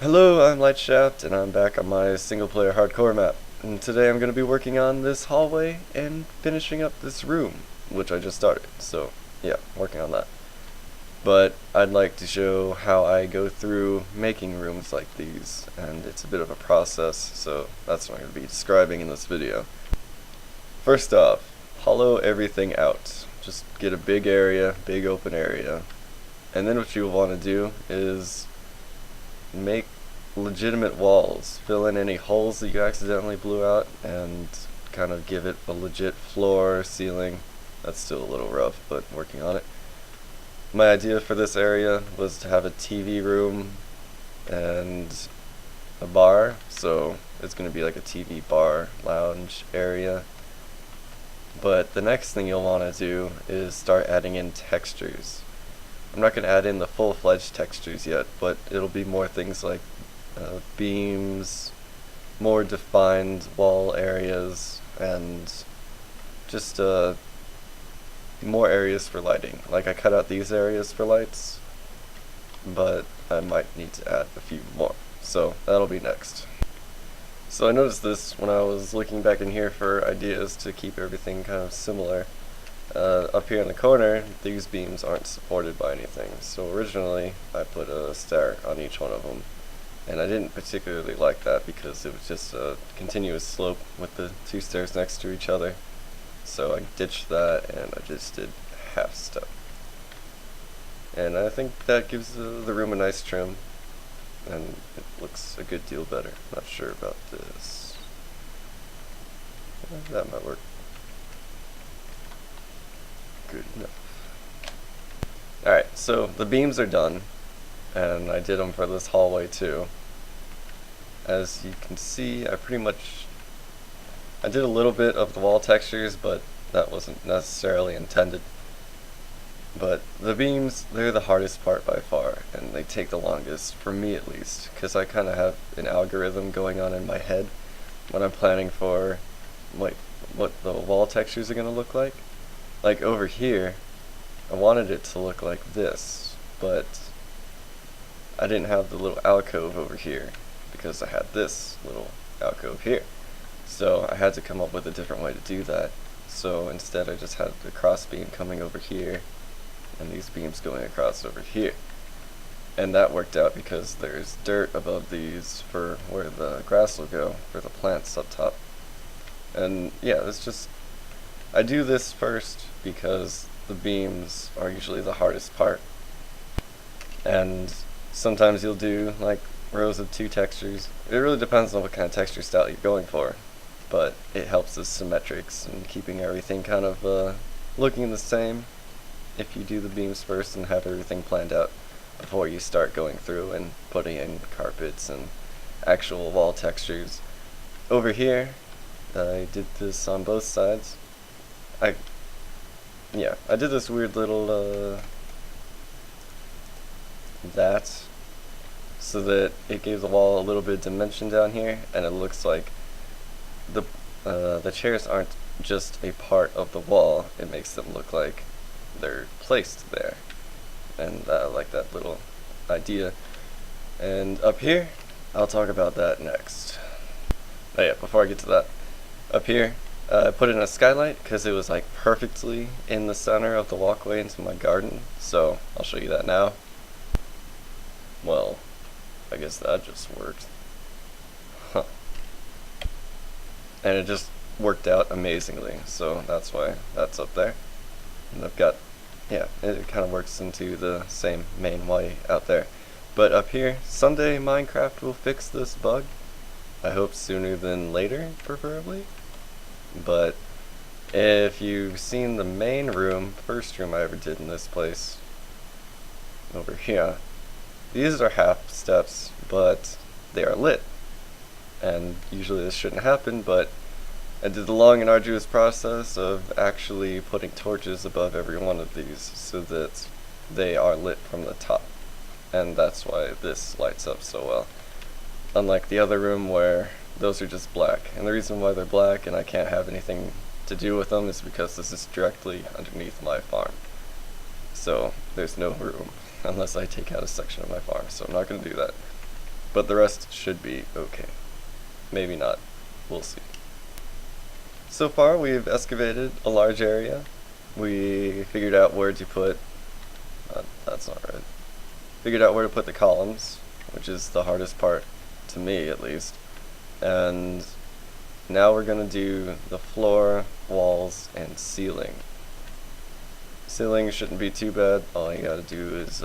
Hello, I'm Lightshaft, and I'm back on my single-player hardcore map. And today I'm going to be working on this hallway and finishing up this room, which I just started. So, yeah, working on that. But I'd like to show how I go through making rooms like these, and it's a bit of a process, so that's what I'm going to be describing in this video. First off, hollow everything out. Just get a big area, big open area. And then what you'll want to do is make legitimate walls. Fill in any holes that you accidentally blew out and kind of give it a legit floor, ceiling. That's still a little rough, but working on it. My idea for this area was to have a TV room and a bar, so it's going to be like a TV bar lounge area. But the next thing you'll want to do is start adding in textures. I'm not going to add in the full-fledged textures yet, but it'll be more things like beams, more defined wall areas, and just more areas for lighting. Like I cut out these areas for lights, but I might need to add a few more. So that'll be next. So I noticed this when I was looking back in here for ideas to keep everything kind of similar. Up here in the corner, these beams aren't supported by anything, so originally I put a stair on each one of them, and I didn't particularly like that because it was just a continuous slope with the two stairs next to each other, so I ditched that and I just did half step. And I think that gives the room a nice trim, and it looks a good deal better. Not sure about this. That might work. Good enough. Alright, so the beams are done, and I did them for this hallway too. As you can see, I did a little bit of the wall textures, but that wasn't necessarily intended. But the beams, they're the hardest part by far, and they take the longest, for me at least, because I kind of have an algorithm going on in my head when I'm planning for what the wall textures are going to look like. Like over here, I wanted it to look like this, but I didn't have the little alcove over here because I had this little alcove here. So I had to come up with a different way to do that. So instead I just had the cross beam coming over here and these beams going across over here. And that worked out because there's dirt above these for where the grass will go, for the plants up top. And yeah, it's just, I do this first because the beams are usually the hardest part. And sometimes you'll do like rows of two textures. It really depends on what kind of texture style you're going for, but it helps with symmetrics and keeping everything kind of looking the same if you do the beams first and have everything planned out before you start going through and putting in carpets and actual wall textures. Over here, I did this on both sides. I did this weird little that so that it gave the wall a little bit of dimension down here, and it looks like the chairs aren't just a part of the wall. It makes them look like they're placed there, and I like that little idea. And up here, I'll talk about that next. Oh yeah, before I get to that, up here, I put in a skylight because it was like perfectly in the center of the walkway into my garden, so I'll show you that now. Well, I guess that just worked. Huh. And it just worked out amazingly, so that's why that's up there. And I've got, yeah, it kind of works into the same main way out there. But up here, someday Minecraft will fix this bug. I hope sooner than later, preferably. But if you've seen the main room, first room I ever did in this place, over here, these are half steps, but they are lit. And usually this shouldn't happen, but I did the long and arduous process of actually putting torches above every one of these so that they are lit from the top. And that's why this lights up so well. Unlike the other room where those are just black. And the reason why they're black and I can't have anything to do with them is because this is directly underneath my farm. So there's no room unless I take out a section of my farm, so I'm not going to do that. but the rest should be okay. Maybe not. We'll see. So far, we've excavated a large area. We figured out where to put... that's not right. Figured out where to put the columns, which is the hardest part, to me at least. And now we're going to do the floor, walls, and ceiling. Ceiling shouldn't be too bad. All you gotta do is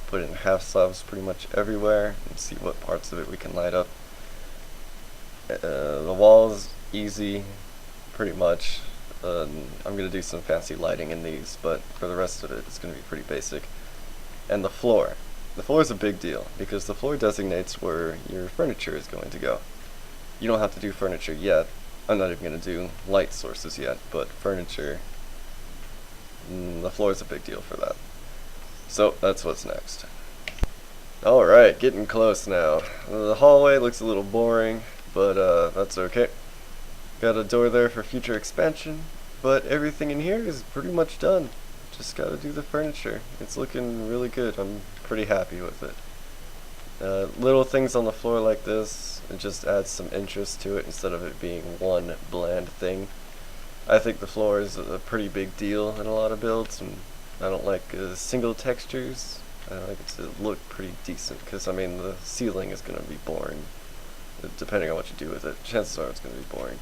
put in half slabs pretty much everywhere and see what parts of it we can light up. The walls, easy, pretty much. I'm gonna do some fancy lighting in these, but for the rest of it, it's gonna be pretty basic. And the floor. The floor is a big deal because the floor designates where your furniture is going to go. You don't have to do furniture yet. I'm not even gonna do light sources yet, but furniture. The floor is a big deal for that. So that's what's next. Alright, getting close now. The hallway looks a little boring, but that's okay. Got a door there for future expansion, but everything in here is pretty much done. Just gotta do the furniture. It's looking really good. I'm pretty happy with it. Little things on the floor like this, it just adds some interest to it instead of it being one bland thing. I think the floor is a pretty big deal in a lot of builds, and I don't like single textures. I like it to look pretty decent, because I mean the ceiling is going to be boring, depending on what you do with it. Chances are it's going to be boring.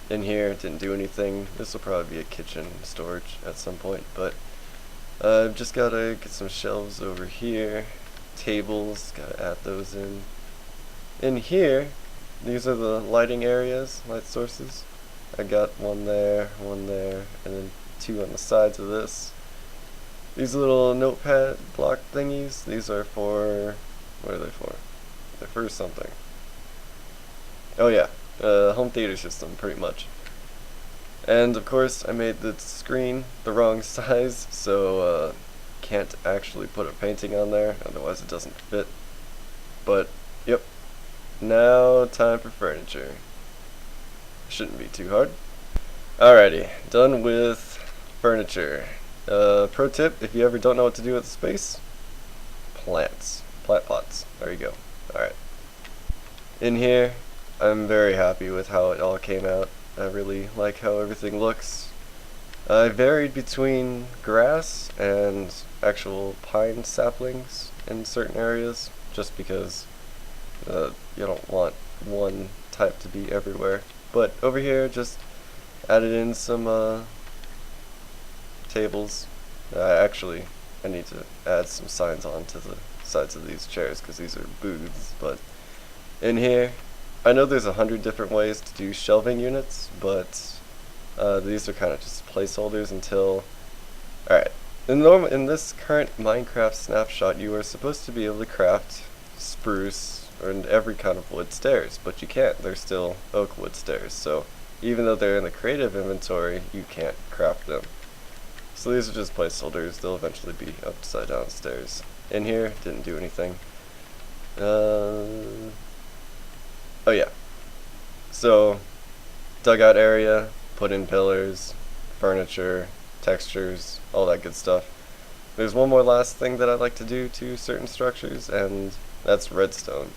In here, didn't do anything. This will probably be a kitchen storage at some point, but I've just got to get some shelves over here. Tables, got to add those in. In here, these are the lighting areas, light sources. I got one there, and then two on the sides of this. These little notepad block thingies, these are for... what are they for? They're for something. Oh yeah, home theater system, pretty much. And of course, I made the screen the wrong size, so can't actually put a painting on there, otherwise it doesn't fit. But, yep. Now, time for furniture. Shouldn't be too hard. Alrighty, done with furniture. Pro tip, if you ever don't know what to do with the space, plants. Plant pots. There you go. Alright. In here, I'm very happy with how it all came out. I really like how everything looks. I varied between grass and actual pine saplings in certain areas, just because you don't want one type to be everywhere. But over here, just added in some tables. Actually, I need to add some signs onto the sides of these chairs because these are booths. But in here, I know there's 100 different ways to do shelving units, but these are kind of just placeholders until... Alright, in this current Minecraft snapshot, you are supposed to be able to craft spruce and every kind of wood stairs, but you can't. They're still oak wood stairs, so even though they're in the creative inventory, you can't craft them. So these are just placeholders. They'll eventually be upside down stairs. In here, didn't do anything. Oh yeah. So, dugout area, put in pillars, furniture, textures, all that good stuff. There's one more last thing that I'd like to do to certain structures, and that's redstone.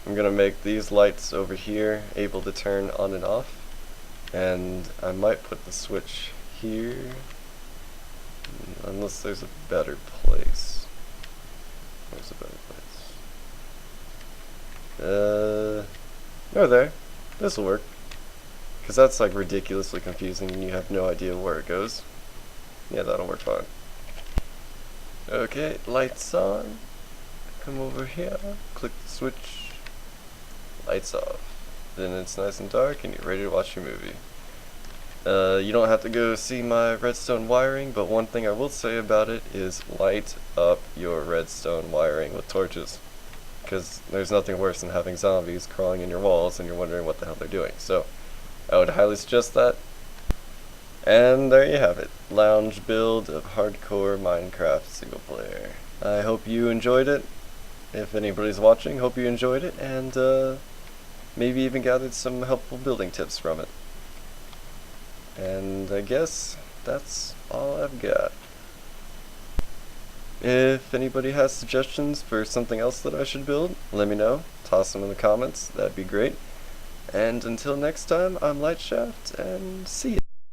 I'm gonna make these lights over here able to turn on and off, and I might put the switch here, unless there's a better place. Where's a better place? No, there. This'll work. Because that's like ridiculously confusing and you have no idea where it goes. Yeah, that'll work fine. Okay, lights on. Come over here, click the switch. Lights off. Then it's nice and dark and you're ready to watch your movie. You don't have to go see my redstone wiring, but one thing I will say about it is light up your redstone wiring with torches. Because there's nothing worse than having zombies crawling in your walls and you're wondering what the hell they're doing. So, I would highly suggest that. And there you have it. Lounge build of hardcore Minecraft single player. I hope you enjoyed it. If anybody's watching, hope you enjoyed it, and maybe even gathered some helpful building tips from it. And I guess that's all I've got. If anybody has suggestions for something else that I should build, let me know. Toss them in the comments, that'd be great. And until next time, I'm Lightshaft, and see ya.